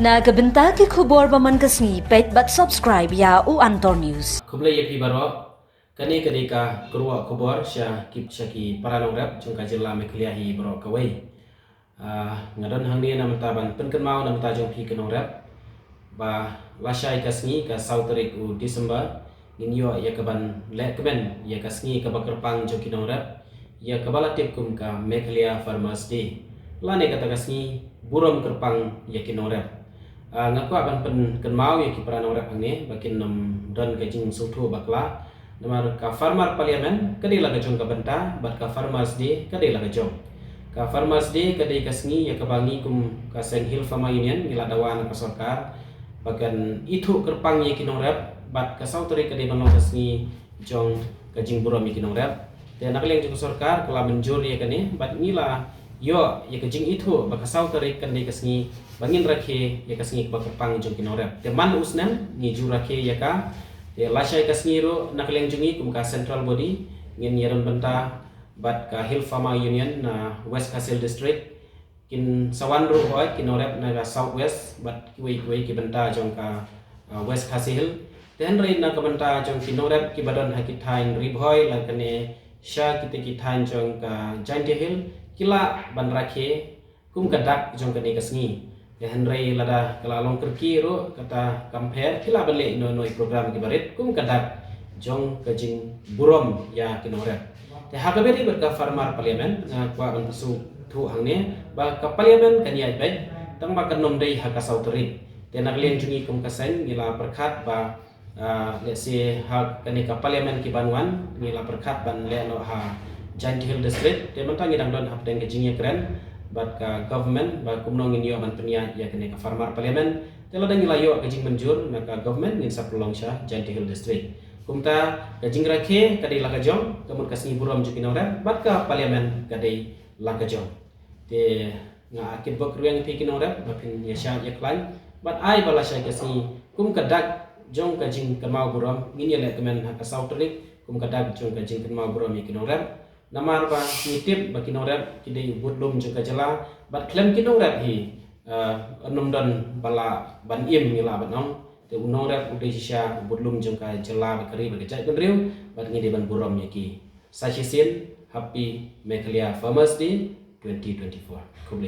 Na kabenta ki khubor baman kasni pet but subscribe ya u Antor News. Kublai yapi baro kani kadika kurwa khubor sya kip syaki paranograp jungka jilla mekliahi baro kawai. Ngadon hangni namtaban penkenmau namta jongpi kenograp ba lasai kasni ka sauterik u Desember ninyo ya kaban lekben ya kasni ka bakerpang jongki kenograp ya kabalatik kum ka meklia farmers day. Lane kata kasni burom kerpang ya kenograp. Ngaku akan kenmau ya kiperan orang ini bakin dan kajing sutu bakla nomor ka farmer parliament kadila kajong kabenta bat ka farmers day kadila kajong ka farmers day kadai kasni ya kabangi kum ka senghil fama union ila dawan ka sarkar bagan itu kerpang ya kinorap bat ka sauteri kadai banong kasni jong kajing buram ya kinorap dan nakal yang jong sarkar kala menjur ya kani bat nila yo ya kajing itu baka sauteri kadai kasni bangin rakhe ya kasngi ba kerpang jong kinorap te man usnan ni jurakhe ya ka te lasai kasngi ro nakleng jungi kum ka central body ngin yaron benta bat ka hill farmer union na west kasil district kin sawan ro hoy kinorap na ka south west bat kiwi ki benta jong ka west kasil ten rin na ka benta jong kinorap ki badon hakithain ribhoy la kane sha kitain jong ka giant hill kila ban rakhe kum kadak jong kane kasngi ya Henry lada kelalong kerki ro kata compare kila balik no program kibarit kum kadak jong kajing burom ya kinorap te hakaberi berka farmer parliament kwa ban pesu thu hangne ba ka parliament kan ya baik tang ba kanom dei haka sauteri te naglien jungi kum kasen gila perkhat ba let's say hak kani ka parliament ki banwan gila perkhat ban le no ha Giant Hill district te mentang idang don hap teng kajing ya keren bat ka government ba kumnong inyo man penia ya kene ka farmer parliament telo dang ilayo kajing menjur maka government ngin saplong sya Giant Hill district kumta kajing rakhe kadai lagajong kamun kasni buram jukinora bat ka parliament kadai lagajong te nga akit bok ruang pikinora bapin ya sya ya klan bat ai bala sya kasni kum kadak jong kajing kamau buram ngin ya le kemen ha ka sautrik kum kadak jong kajing kamau buram yakinora namar ba nitip baki norap kidai budlum juga jela bat klem kinorap hi anum dan bala ban im ngila banong te unorap udai sisya budlum jengka jela bakari bagajai benriu bat ngide ban buram yaki sachisin happy meklia farmers day 2024 kublai